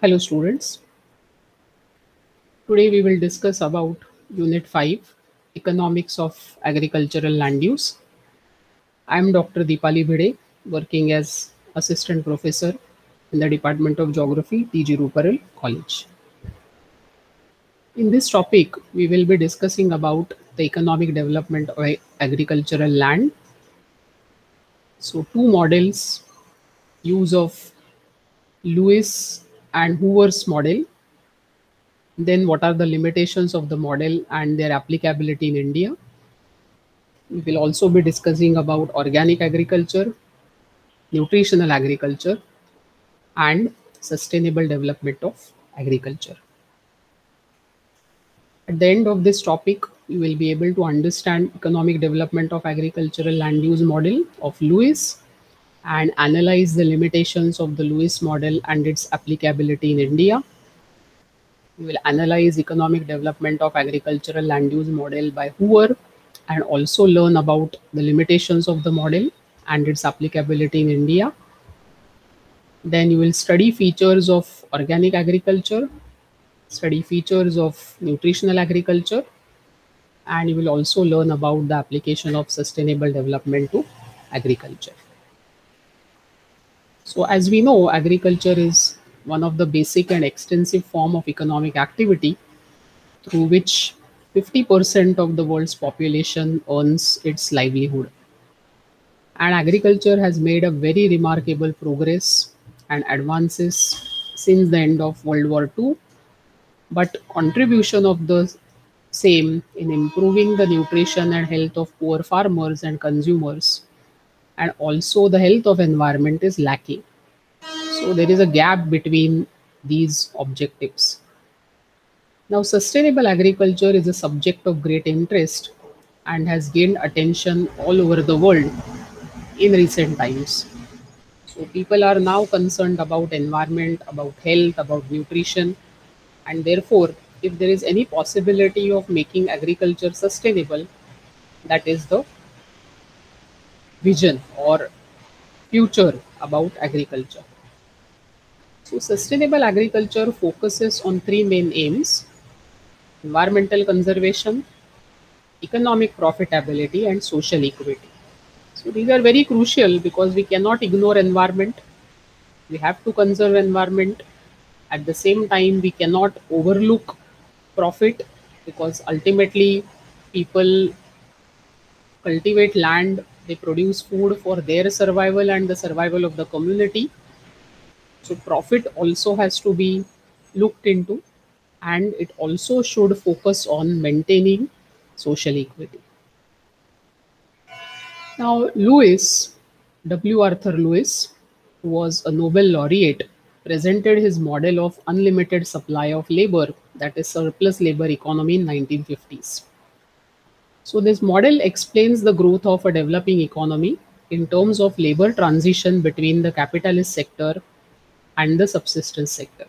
Hello students, today we will discuss about Unit 5, Economics of Agricultural Land Use. I am Dr. Deepali Bhide, working as Assistant Professor in the Department of Geography, T.G. Ruparel College. In this topic, we will be discussing about the economic development of agricultural land. So two models, use of Lewis and Hoover's model. Then what are the limitations of the model and their applicability in India? We will also be discussing about organic agriculture, nutritional agriculture, and sustainable development of agriculture. At the end of this topic, you will be able to understand economic development of agricultural land use model of Lewis and analyze the limitations of the Lewis model and its applicability in India. We will analyze economic development of agricultural land use model by Hoover and also learn about the limitations of the model and its applicability in India. Then you will study features of organic agriculture, study features of nutritional agriculture, and you will also learn about the application of sustainable development to agriculture. So as we know, agriculture is one of the basic and extensive form of economic activity through which 50% of the world's population earns its livelihood. And agriculture has made a very remarkable progress and advances since the end of World War II, but contribution of the same in improving the nutrition and health of poor farmers and consumers and also the health of environment is lacking. So there is a gap between these objectives. Now, sustainable agriculture is a subject of great interest and has gained attention all over the world in recent times. So, people are now concerned about environment, about health, about nutrition, and therefore, if there is any possibility of making agriculture sustainable, that is the vision or future about agriculture. So, sustainable agriculture focuses on three main aims: environmental conservation, economic profitability, and social equity. So these are very crucial because we cannot ignore environment. We have to conserve environment. At the same time, we cannot overlook profit because ultimately people cultivate land, they produce food for their survival and the survival of the community. So profit also has to be looked into and it also should focus on maintaining social equity. Now, Lewis, W. Arthur Lewis, who was a Nobel laureate, presented his model of unlimited supply of labor, that is surplus labor economy in 1950s. So this model explains the growth of a developing economy in terms of labor transition between the capitalist sector and the subsistence sector.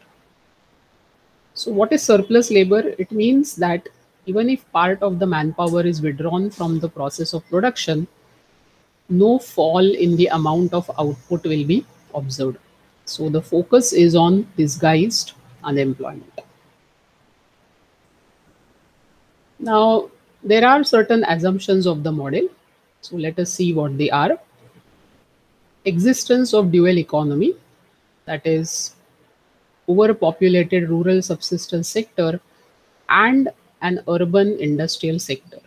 So what is surplus labor? It means that even if part of the manpower is withdrawn from the process of production, no fall in the amount of output will be observed. So the focus is on disguised unemployment. Now, there are certain assumptions of the model. So let us see what they are. Existence of dual economy, that is overpopulated rural subsistence sector and an urban industrial sector.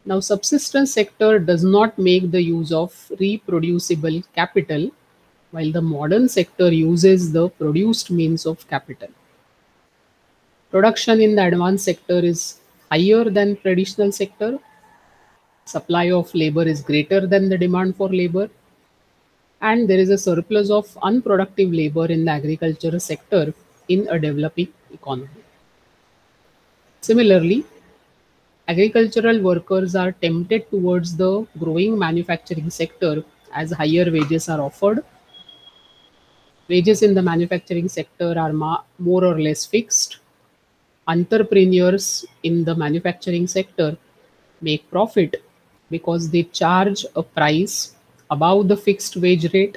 Now, subsistence sector does not make the use of reproducible capital, while the modern sector uses the produced means of capital. Production in the advanced sector is higher than traditional sector. Supply of labor is greater than the demand for labor. And there is a surplus of unproductive labor in the agriculture sector in a developing economy. Similarly, agricultural workers are tempted towards the growing manufacturing sector as higher wages are offered. Wages in the manufacturing sector are more or less fixed. Entrepreneurs in the manufacturing sector make profit because they charge a price above the fixed wage rate.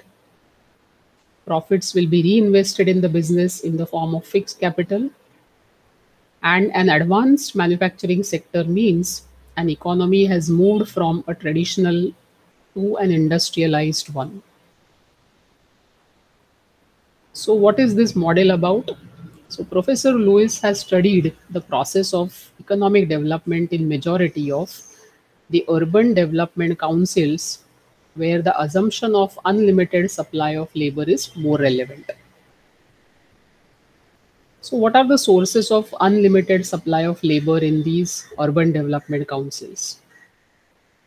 Profits will be reinvested in the business in the form of fixed capital. And an advanced manufacturing sector means an economy has moved from a traditional to an industrialized one. So, what is this model about? So, Professor Lewis has studied the process of economic development in majority of the urban development councils where the assumption of unlimited supply of labor is more relevant. So, what are the sources of unlimited supply of labor in these urban development councils?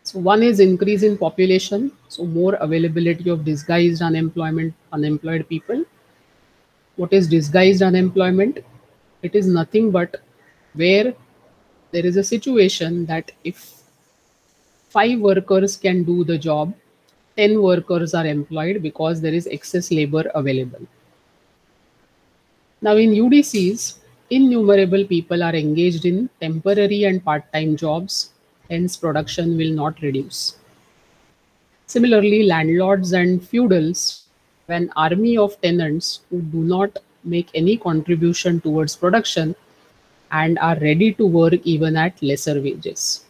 So, one is increase in population, so more availability of disguised unemployed people. What is disguised unemployment? It is nothing but where there is a situation that if 5 workers can do the job, 10 workers are employed because there is excess labor available. Now, in UDCs, innumerable people are engaged in temporary and part time jobs, hence, production will not reduce. Similarly, landlords and feudals have an army of tenants who do not make any contribution towards production and are ready to work even at lesser wages.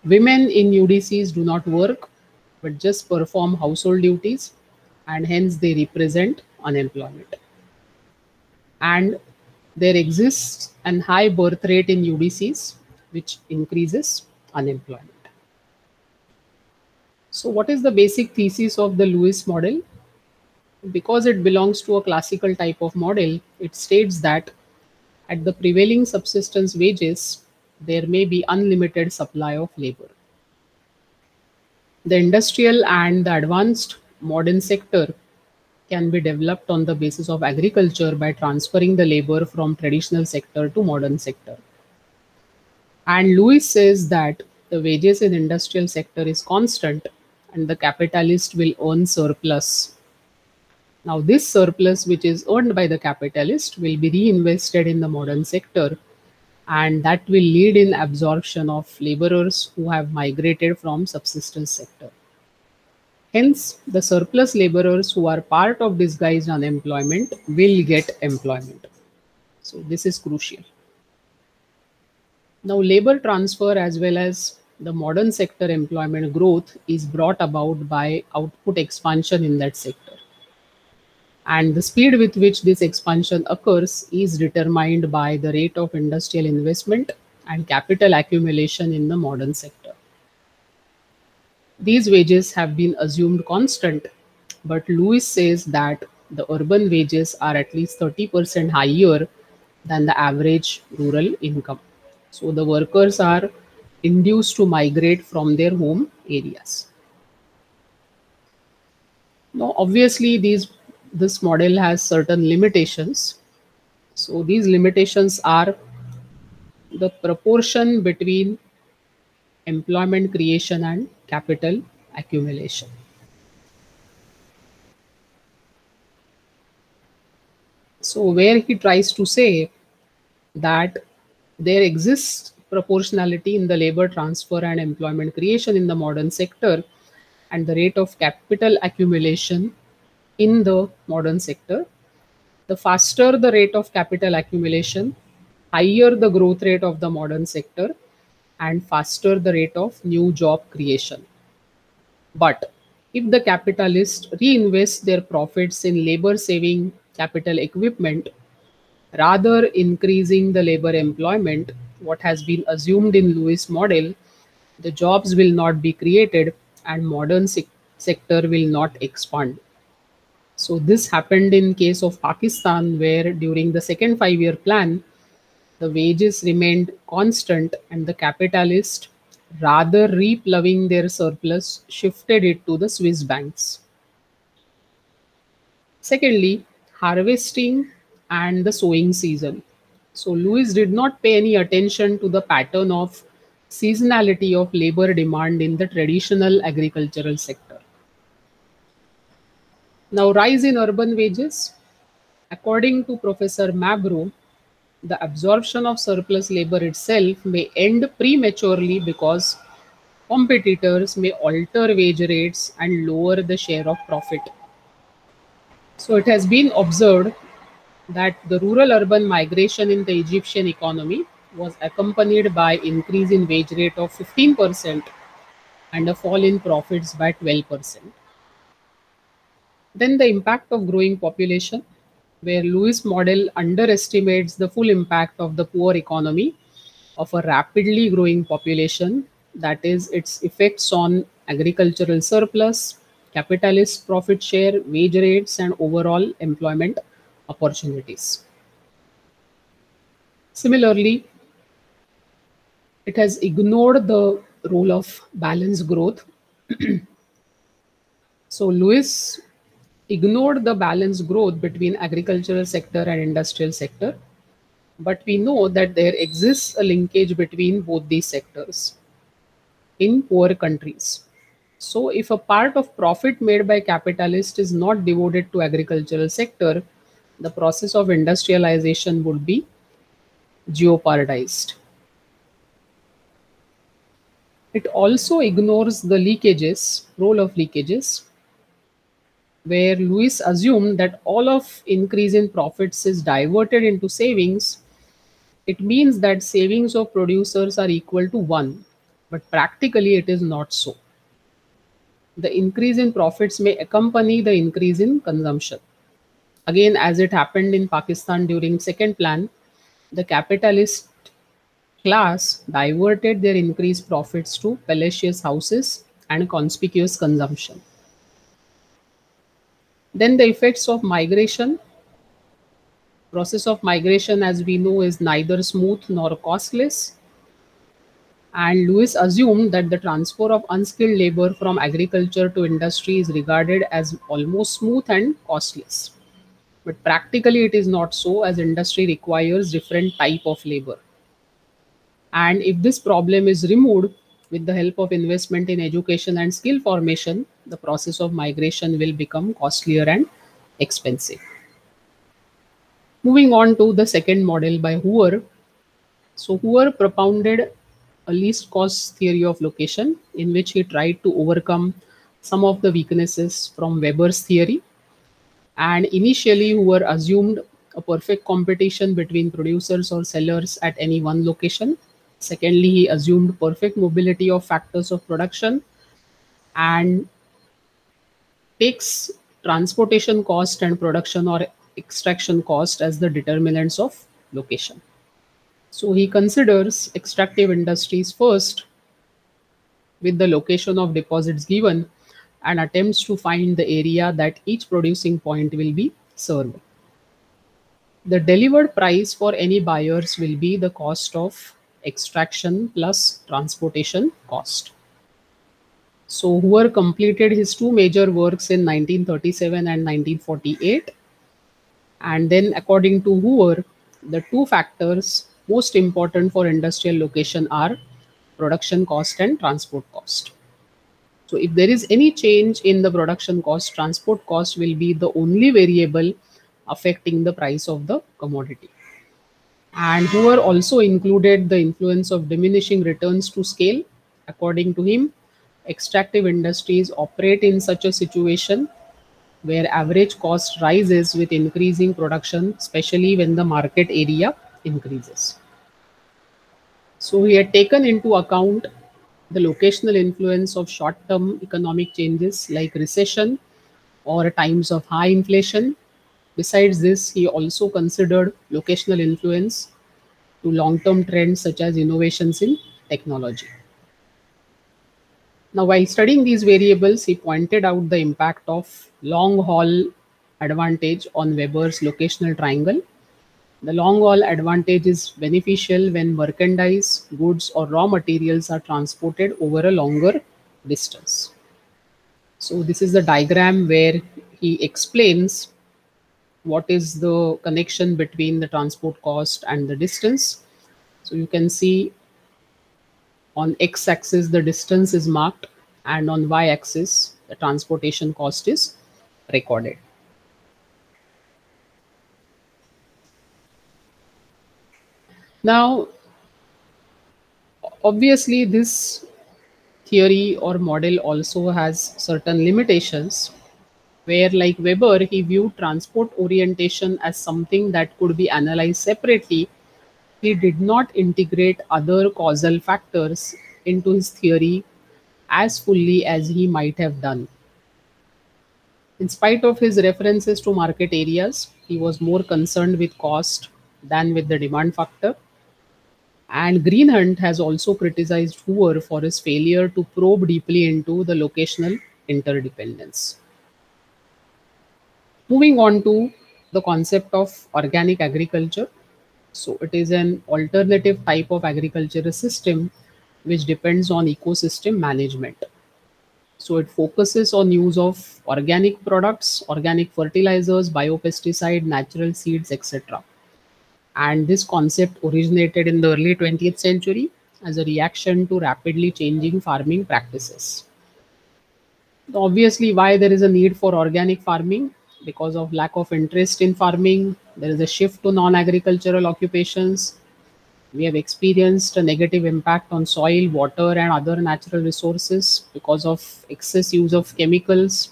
Women in UDCs do not work but just perform household duties and hence they represent unemployment. And there exists an high birth rate in UDCs which increases unemployment. So, what is the basic thesis of the Lewis model? Because it belongs to a classical type of model, it states that at the prevailing subsistence wages, there may be unlimited supply of labor. The industrial and the advanced modern sector can be developed on the basis of agriculture by transferring the labor from traditional sector to modern sector. And Lewis says that the wages in industrial sector is constant and the capitalist will earn surplus. Now this surplus which is earned by the capitalist will be reinvested in the modern sector and that will lead in absorption of laborers who have migrated from subsistence sector. Hence, the surplus laborers who are part of disguised unemployment will get employment. So this is crucial. Now, labor transfer as well as the modern sector employment growth is brought about by output expansion in that sector. And the speed with which this expansion occurs is determined by the rate of industrial investment and capital accumulation in the modern sector. These wages have been assumed constant, but Lewis says that the urban wages are at least 30% higher than the average rural income. So the workers are induced to migrate from their home areas. Now, obviously, this model has certain limitations. So these limitations are the proportion between employment creation and capital accumulation. So where he tries to say that there exists proportionality in the labor transfer and employment creation in the modern sector and the rate of capital accumulation in the modern sector. The faster the rate of capital accumulation, higher the growth rate of the modern sector, and faster the rate of new job creation. But if the capitalists reinvest their profits in labor saving capital equipment, rather increasing the labor employment, what has been assumed in Lewis model, the jobs will not be created and modern sector will not expand. So this happened in case of Pakistan where during the second 5-year plan, the wages remained constant and the capitalist rather reploughing their surplus shifted it to the Swiss banks. Secondly, harvesting and the sowing season. So Lewis did not pay any attention to the pattern of seasonality of labor demand in the traditional agricultural sector. Now, rise in urban wages. According to Professor Mabro, the absorption of surplus labor itself may end prematurely because competitors may alter wage rates and lower the share of profit. So it has been observed that the rural-urban migration in the Egyptian economy was accompanied by increase in wage rate of 15% and a fall in profits by 12%. Then the impact of growing population, where Lewis model underestimates the full impact of the poor economy of a rapidly growing population, that is, its effects on agricultural surplus, capitalist profit share, wage rates, and overall employment opportunities. Similarly, it has ignored the role of balanced growth. So Lewis ignored the balanced growth between agricultural sector and industrial sector, but we know that there exists a linkage between both these sectors in poor countries. So if a part of profit made by capitalist is not devoted to agricultural sector, the process of industrialization would be jeopardized. It also ignores the leakages, role of leakages, where Lewis assumed that all of increase in profits is diverted into savings. It means that savings of producers are equal to 1, but practically it is not so. The increase in profits may accompany the increase in consumption. Again, as it happened in Pakistan during second plan, the capitalist class diverted their increased profits to palatial houses and conspicuous consumption. Then the effects of migration. Process of migration, as we know, is neither smooth nor costless. And Lewis assumed that the transfer of unskilled labor from agriculture to industry is regarded as almost smooth and costless. But practically it is not so, as industry requires different type of labor. And if this problem is removed with the help of investment in education and skill formation, the process of migration will become costlier and expensive. Moving on to the second model by Hoover. So Hoover propounded a least cost theory of location in which he tried to overcome some of the weaknesses from Weber's theory. And initially, Hoover assumed a perfect competition between producers or sellers at any one location. Secondly, he assumed perfect mobility of factors of production and takes transportation cost and production or extraction cost as the determinants of location. So he considers extractive industries first with the location of deposits given and attempts to find the area that each producing point will be served. The delivered price for any buyers will be the cost of extraction plus transportation cost. So Hoover completed his two major works in 1937 and 1948. And then according to Hoover, the two factors most important for industrial location are production cost and transport cost. So if there is any change in the production cost, transport cost will be the only variable affecting the price of the commodity. And Hoover also included the influence of diminishing returns to scale. According to him, extractive industries operate in such a situation where average cost rises with increasing production, especially when the market area increases. So he had taken into account the locational influence of short-term economic changes like recession or times of high inflation. Besides this, he also considered locational influence to long-term trends such as innovations in technology. Now, while studying these variables, he pointed out the impact of long haul advantage on Weber's locational triangle. The long haul advantage is beneficial when merchandise, goods, or raw materials are transported over a longer distance. So, this is the diagram where he explains what is the connection between the transport cost and the distance. So, you can see on x axis the distance is marked, and on y axis the transportation cost is recorded. Now, obviously, this theory or model also has certain limitations. where, like Weber, he viewed transport orientation as something that could be analyzed separately. He did not integrate other causal factors into his theory as fully as he might have done. In spite of his references to market areas, he was more concerned with cost than with the demand factor. And Greenhunt has also criticized Hoover for his failure to probe deeply into the locational interdependence. Moving on to the concept of organic agriculture. So, it is an alternative type of agricultural system which depends on ecosystem management. So, it focuses on use of organic products, organic fertilizers, biopesticide, natural seeds, etc. And this concept originated in the early 20th century as a reaction to rapidly changing farming practices. Obviously, why there is a need for organic farming? Because of lack of interest in farming, there is a shift to non-agricultural occupations. We have experienced a negative impact on soil, water, and other natural resources because of excess use of chemicals.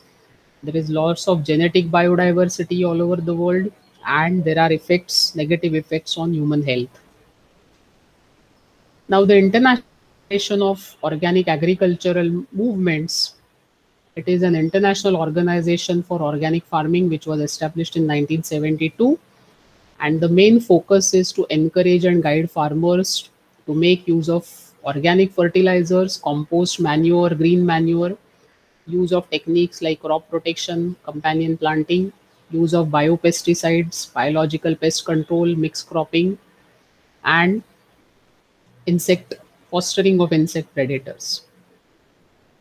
There is loss of genetic biodiversity all over the world, and there are effects, negative effects on human health. Now, the International Federation of Organic Agricultural Movements, it is an international organization for organic farming which was established in 1972, and the main focus is to encourage and guide farmers to make use of organic fertilizers, compost manure, green manure, use of techniques like crop protection, companion planting, use of biopesticides, biological pest control, mixed cropping, and insect fostering of insect predators.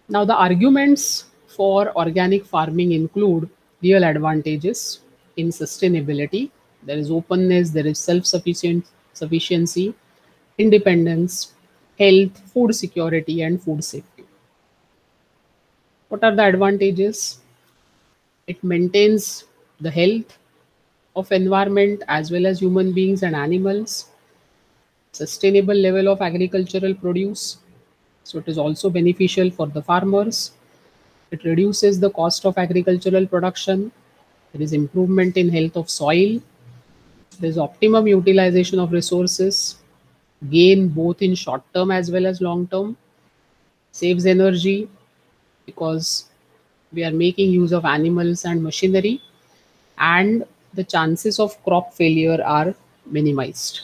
Now, the arguments for organic farming include real advantages in sustainability. There is openness, there is sufficiency, independence, health, food security, and food safety. What are the advantages? It maintains the health of environment as well as human beings and animals, sustainable level of agricultural produce. So it is also beneficial for the farmers. It reduces the cost of agricultural production. There is improvement in health of soil. There is optimum utilization of resources, gain both in short term as well as long term, saves energy because we are making use of animals and machinery, and the chances of crop failure are minimized.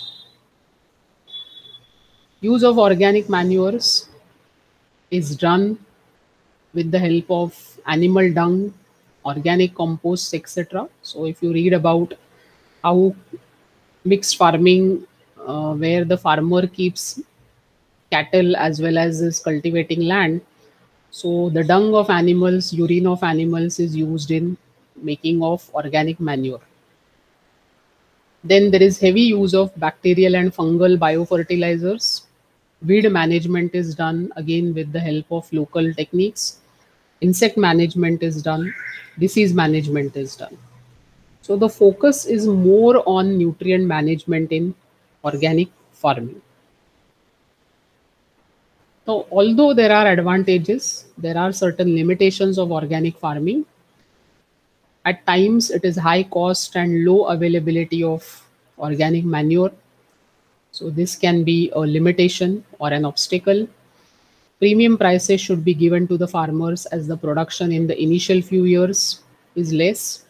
Use of organic manures is done with the help of animal dung, organic composts, etc. So, if you read about how mixed farming, where the farmer keeps cattle as well as is cultivating land, so the dung of animals, urine of animals is used in making of organic manure. Then there is heavy use of bacterial and fungal biofertilizers. Weed management is done again with the help of local techniques. Insect management is done. Disease management is done. So the focus is more on nutrient management in organic farming. So although there are advantages, there are certain limitations of organic farming. At times, it is high cost and low availability of organic manure. So this can be a limitation or an obstacle. Premium prices should be given to the farmers as the production in the initial few years is less.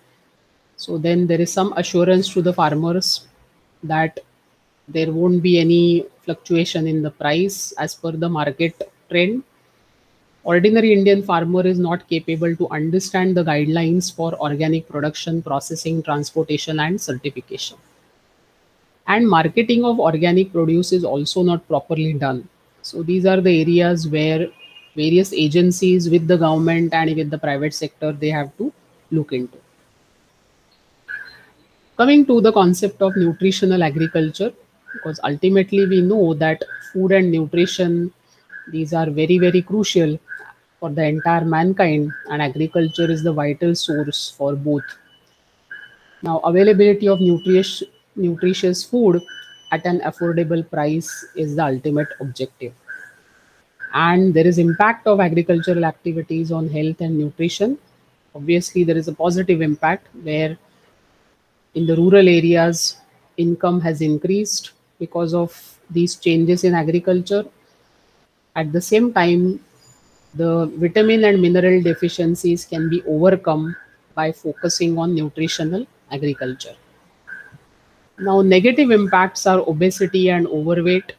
So then there is some assurance to the farmers that there won't be any fluctuation in the price as per the market trend. Ordinary Indian farmer is not capable to understand the guidelines for organic production, processing, transportation, and certification. And marketing of organic produce is also not properly done. So these are the areas where various agencies with the government and with the private sector they have to look into. Coming to the concept of nutritional agriculture, because ultimately we know that food and nutrition, these are very, very crucial for the entire mankind, and agriculture is the vital source for both. Now, availability of nutritious food at an affordable price is the ultimate objective. And there is impact of agricultural activities on health and nutrition. Obviously, there is a positive impact where in the rural areas, income has increased because of these changes in agriculture. At the same time, the vitamin and mineral deficiencies can be overcome by focusing on nutritional agriculture. Now, negative impacts are obesity and overweight.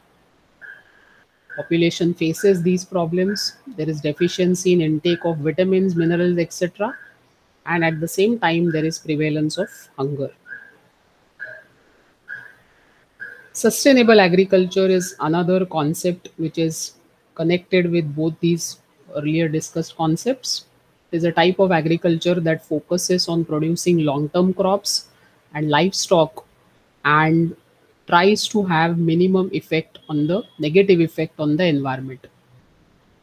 Population faces these problems. There is deficiency in intake of vitamins, minerals, etc. And at the same time, there is prevalence of hunger. Sustainable agriculture is another concept which is connected with both these earlier discussed concepts. It is a type of agriculture that focuses on producing long term crops and livestock and tries to have minimum effect on the negative effect on the environment.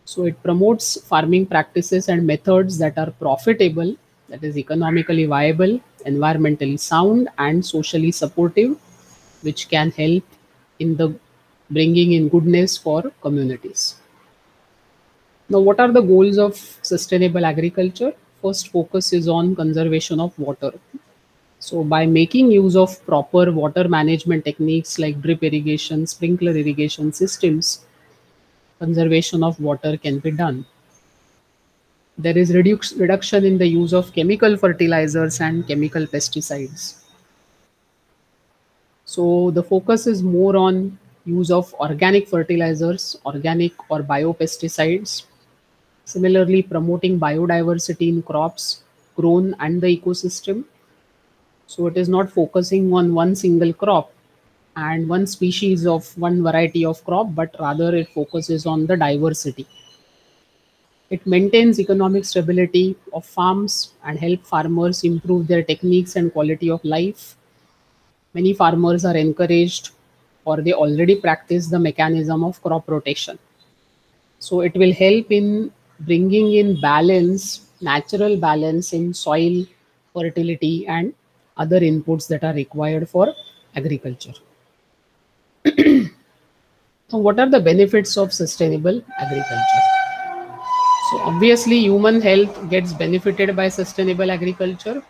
So it promotes farming practices and methods that are profitable, that is economically viable, environmentally sound, and socially supportive, which can help in the bringing in goodness for communities. Now, what are the goals of sustainable agriculture? First focus is on conservation of water. So by making use of proper water management techniques like drip irrigation, sprinkler irrigation systems, conservation of water can be done. There is reduction in the use of chemical fertilizers and chemical pesticides. So the focus is more on use of organic fertilizers, organic or biopesticides. Similarly, promoting biodiversity in crops grown and the ecosystem. So it is not focusing on one single crop and one species of one variety of crop, but rather it focuses on the diversity. It maintains economic stability of farms and help farmers improve their techniques and quality of life. Many farmers are encouraged or they already practice the mechanism of crop rotation. So it will help in bringing in balance, natural balance in soil fertility and other inputs that are required for agriculture. So what are the benefits of sustainable agriculture? So obviously human health gets benefited by sustainable agriculture.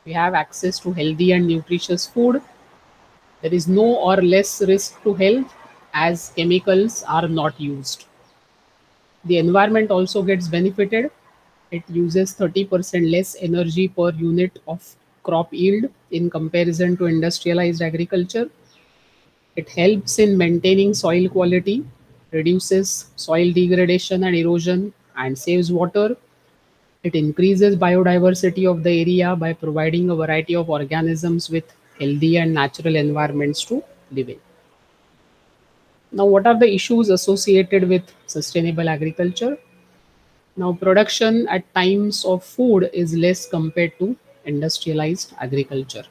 We have access to healthy and nutritious food. There is no or less risk to health as chemicals are not used. The environment also gets benefited. It uses 30% less energy per unit of crop yield in comparison to industrialized agriculture. It helps in maintaining soil quality, reduces soil degradation and erosion, and saves water. It increases biodiversity of the area by providing a variety of organisms with healthy and natural environments to live in. Now, what are the issues associated with sustainable agriculture? Now, production at times of food is less compared to industrialized agriculture.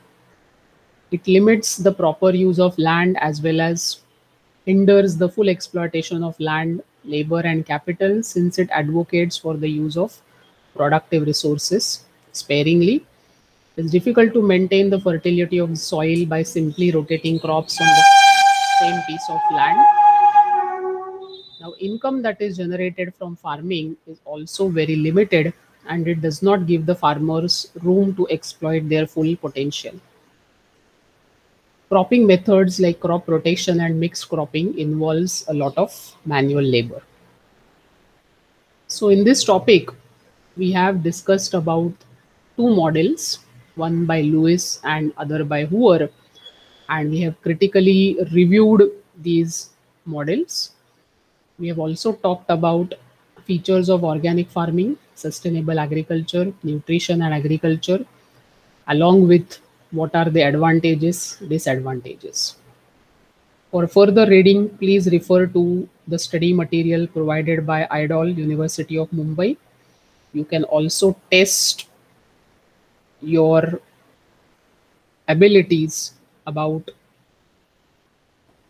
It limits the proper use of land as well as hinders the full exploitation of land, labor, and capital since it advocates for the use of productive resources sparingly. It's difficult to maintain the fertility of the soil by simply rotating crops on the same piece of land. Now, income that is generated from farming is also very limited and it does not give the farmers room to exploit their full potential. Cropping methods like crop rotation and mixed cropping involves a lot of manual labor. So in this topic, we have discussed about two models, one by Lewis and other by Hoover, and we have critically reviewed these models. We have also talked about features of organic farming, sustainable agriculture, nutrition and agriculture, along with what are the advantages, disadvantages. For further reading, please refer to the study material provided by IDOL, University of Mumbai. You can also test your abilities about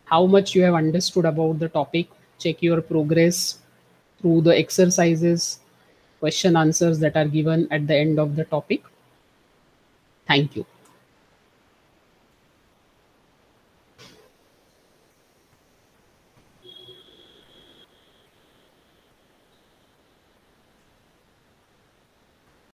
how much you have understood about the topic. Check your progress through the exercises, question answers that are given at the end of the topic. Thank you.